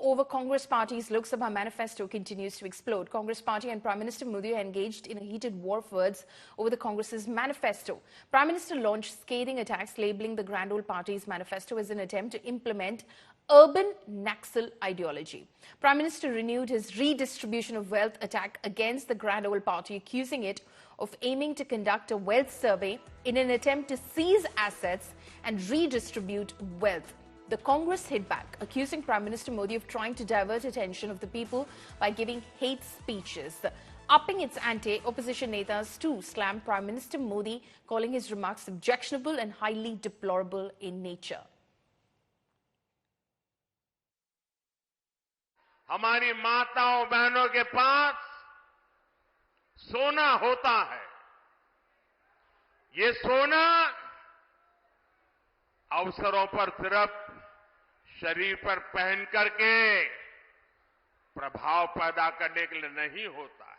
over Congress Party's Lok Sabha manifesto continues to explode. Congress Party and Prime Minister Modi are engaged in a heated war of words over the Congress's manifesto. Prime Minister launched scathing attacks labeling the Grand Old Party's manifesto as an attempt to implement urban Naxal ideology. Prime Minister renewed his redistribution of wealth attack against the Grand Old Party, accusing it of aiming to conduct a wealth survey in an attempt to seize assets and redistribute wealth. The Congress hit back, accusing Prime Minister Modi of trying to divert attention of the people by giving hate speeches. Upping its ante, opposition netas too slammed Prime Minister Modi, calling his remarks objectionable and highly deplorable in nature. हमारी माताओं बहनों के पास सोना होता है। ये सोना अवसरों पर सिर्फ शरीर पर पहन करके प्रभाव पैदा करने के लिए नहीं होता है।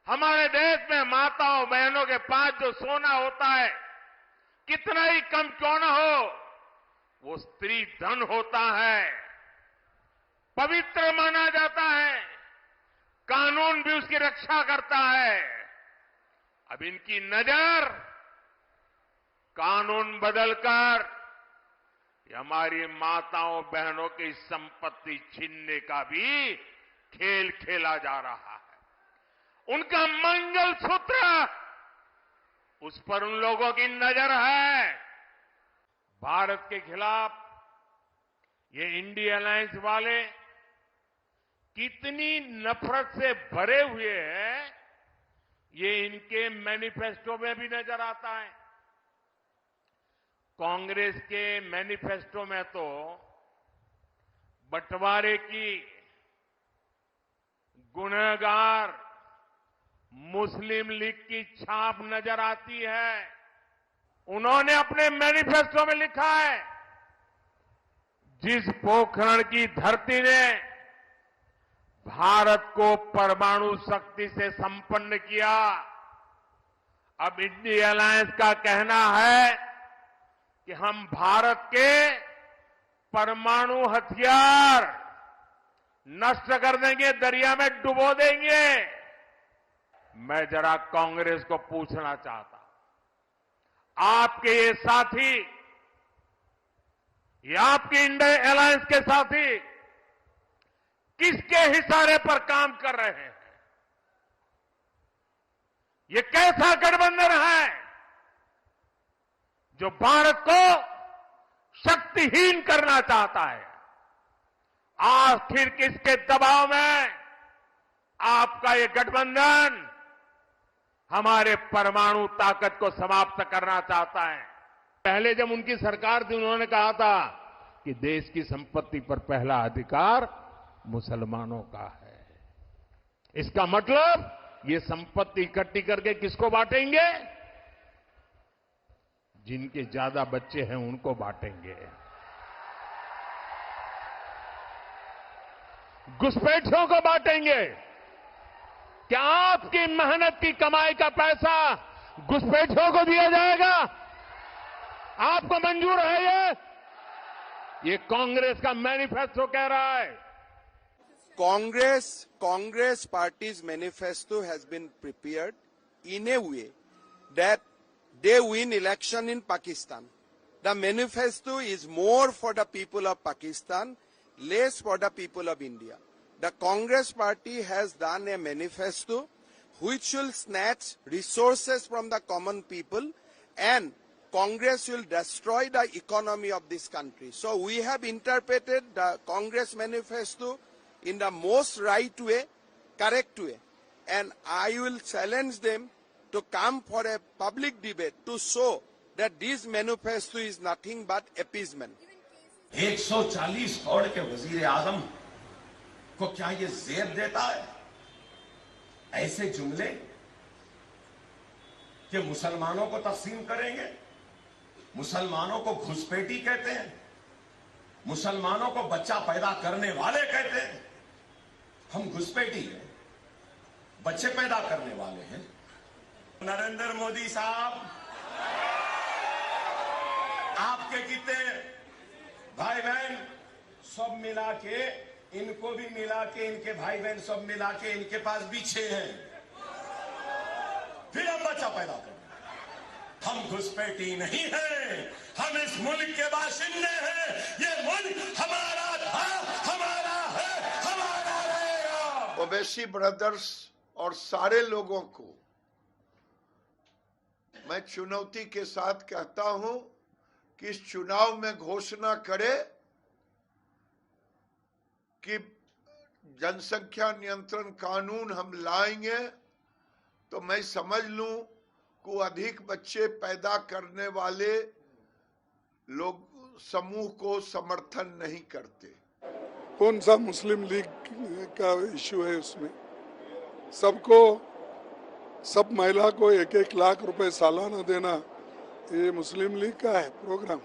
हमारे देश में माताओं बहनों के पास जो सोना होता है, कितना ही कम क्यों न हो, वो स्त्री धन होता है, पवित्र माना जाता है, कानून भी उसकी रक्षा करता है। अब इनकी नजर कानून बदलकर हमारी माताओं बहनों की संपत्ति छीनने का भी खेल खेला जा रहा है। उनका मंगलसूत्र, उस पर उन लोगों की नजर है। भारत के खिलाफ ये इंडिया अलायंस वाले कितनी नफरत से भरे हुए हैं, ये इनके मैनिफेस्टो में भी नजर आता है। कांग्रेस के मैनिफेस्टो में तो बंटवारे की गुनहगार मुस्लिम लीग की छाप नजर आती है। उन्होंने अपने मैनिफेस्टो में लिखा है, जिस पोखरण की धरती ने भारत को परमाणु शक्ति से संपन्न किया, अब इंडिया अलायंस का कहना है कि हम भारत के परमाणु हथियार नष्ट कर देंगे, दरिया में डुबो देंगे। मैं जरा कांग्रेस को पूछना चाहता हूं, आपके ये साथी, ये आपके इंडिया अलायंस के साथी किसके इशारे पर काम कर रहे हैं? ये कैसा गठबंधन है जो भारत को शक्तिहीन करना चाहता है? आखिर किसके दबाव में आपका ये गठबंधन हमारे परमाणु ताकत को समाप्त करना चाहता है? पहले जब उनकी सरकार थी, उन्होंने कहा था कि देश की संपत्ति पर पहला अधिकार मुसलमानों का है। इसका मतलब ये संपत्ति इकट्ठी करके किसको बांटेंगे? जिनके ज्यादा बच्चे हैं उनको बांटेंगे। घुसपैठियों को बांटेंगे। क्या आपकी मेहनत की कमाई का पैसा घुसपैठियों को दिया जाएगा? आपको मंजूर है? ये कांग्रेस का मैनिफेस्टो कह रहा है। Congress party's manifesto has been prepared in a way that they win election in Pakistan. The manifesto is more for the people of Pakistan, less for the people of India. The Congress party has done a manifesto which will snatch resources from the common people, and Congress will destroy the economy of this country. So we have interpreted the Congress manifesto in the most right way, correct way. And I will challenge them to come for a public debate to show that this manifesto is nothing but appeasement. 140 crore के वजीर आजम को क्या ये जेब देता है? ऐसे जुमले कि मुसलमानों को तकसीम करेंगे, मुसलमानों को घुसपैठी कहते हैं, मुसलमानों को बच्चा पैदा करने वाले कहते हैं। हम घुसपैठी हैं, बच्चे पैदा करने वाले हैं। नरेंद्र मोदी साहब, आपके कितने भाई बहन सब मिला के, इनको भी मिला के, इनके भाई बहन सब मिला के इनके पास भी 6 हैं। फिर हम बच्चा पैदा करें। हम घुसपैठी नहीं हैं, हम इस मुल्क के बाशिंदे हैं। ये मुल्क हमारा था, हमारा है, हमारा रहेगा। ओवैसी ब्रदर्स और सारे लोगों को मैं चुनौती के साथ कहता हूं कि इस चुनाव में घोषणा करे कि जनसंख्या नियंत्रण कानून हम लाएंगे, तो मैं समझ लूं को अधिक बच्चे पैदा करने वाले लोग समूह को समर्थन नहीं करते। कौन सा मुस्लिम लीग का इश्यू है उसमें? सबको, सब महिला को 1-1 लाख रुपए सालाना देना, ये मुस्लिम लीग का है प्रोग्राम?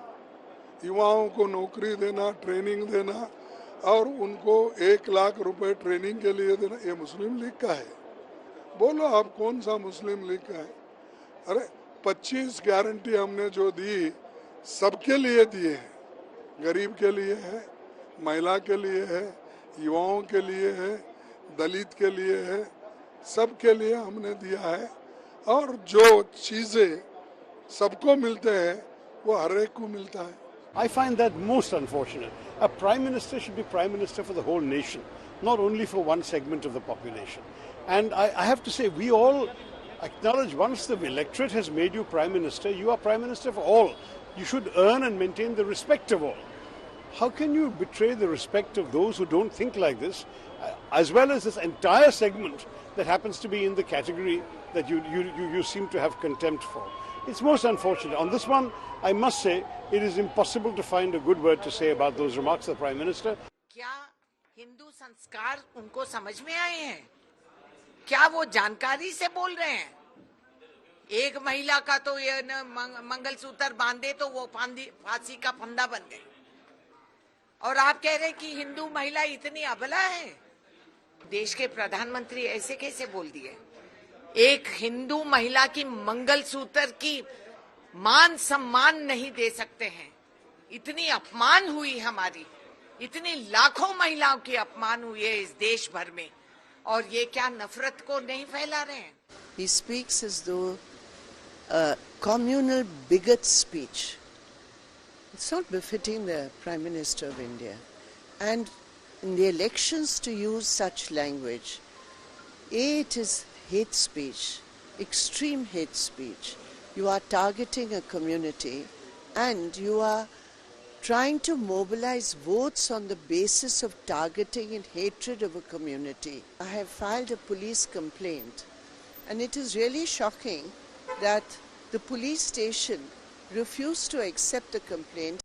युवाओं को नौकरी देना, ट्रेनिंग देना और उनको 1 लाख रुपए ट्रेनिंग के लिए देना, ये मुस्लिम लीग का है? बोलो आप कौन सा मुस्लिम लीग का है? अरे 25 गारंटी हमने जो दी सबके लिए दिए हैं, गरीब के लिए है, महिला के लिए है, युवाओं के लिए है, दलित के लिए है, सबके लिए हमने दिया है। और जो चीजें सबको मिलते हैं वो हर एक को मिलता है। I find that most unfortunate. A prime minister should be prime minister for the whole nation, not only for one segment of the population. And I have to say, we all acknowledge once the electorate has made you prime minister, you are prime minister for all. You should earn and maintain the respect of all. How can you betray the respect of those who don't think like this, as well as this entire segment that happens to be in the category that you seem to have contempt for? It's most unfortunate. On this one, I must say, it is impossible to find a good word to say about those remarks of the Prime Minister. क्या हिंदू संस्कार उनको समझ में आए हैं? क्या वो जानकारी से बोल रहे हैं? एक महिला का तो ये मंगलसूत्र बांधे तो वो फांसी का फंदा बन गए, और आप कह रहे हैं कि हिंदू महिला इतनी अबला है? देश के प्रधानमंत्री ऐसे कैसे बोल दिए? एक हिंदू महिला की मंगलसूत्र की मान सम्मान नहीं दे सकते हैं? इतनी अपमान हुई हमारी, इतनी लाखों महिलाओं की अपमान हुई है इस देश भर में, और ये क्या नफरत को नहीं फैला रहे हैं? He speaks as though a communal bigot speech. It's not befitting the Prime Minister of India. And in the elections to use such language, it is hate speech, extreme hate speech. You are targeting a community and you are trying to mobilize votes on the basis of targeting and hatred of a community. I have filed a police complaint, and it is really shocking that the police station refused to accept the complaint.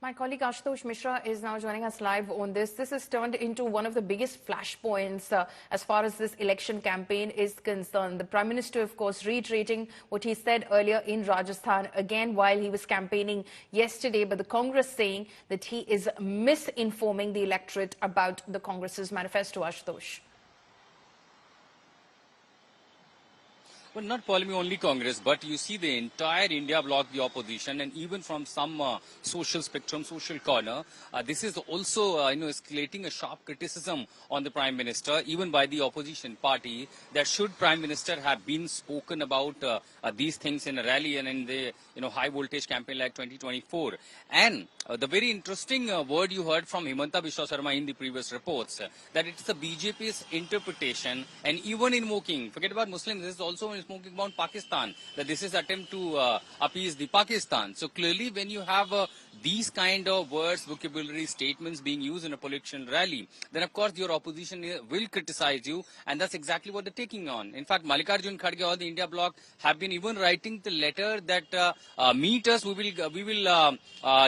My colleague Ashutosh Mishra is now joining us live on this. This has turned into one of the biggest flashpoints as far as this election campaign is concerned. The Prime Minister, of course, reiterating what he said earlier in Rajasthan, again while he was campaigning yesterday, but the Congress saying that he is misinforming the electorate about the Congress's manifesto. Ashutosh. Well, not probably only Congress, but you see the entire India bloc, the opposition, and even from some social spectrum, social corner, this is also, escalating a sharp criticism on the Prime Minister, even by the opposition party, that should Prime Minister have been spoken about these things in a rally and in the, high voltage campaign like 2024. And the very interesting word you heard from Himanta Biswa Sarma in the previous reports, that it's the BJP's interpretation, and even invoking, forget about Muslims, this is also smoking about Pakistan, that this is attempt to appease the Pakistan. So clearly when you have these kind of words, vocabulary, statements being used in a political rally, then of course your opposition will criticize you, and that's exactly what they're taking on. In fact, Mallikarjun Kharge or the India bloc have been even writing the letter that meet us, we will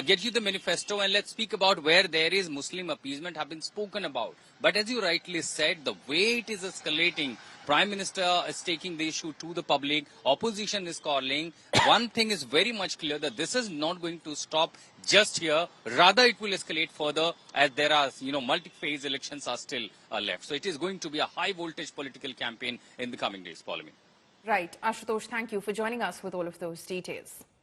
get you the manifesto and let's speak about where there is Muslim appeasement have been spoken about. But as you rightly said, the way it is escalating, Prime Minister is taking the issue to the public, opposition is calling. One thing is very much clear, that this is not going to stop just here. Rather, it will escalate further as there are, multi-phase elections are still left. So it is going to be a high-voltage political campaign in the coming days, Pauline. Right. Ashutosh, thank you for joining us with all of those details.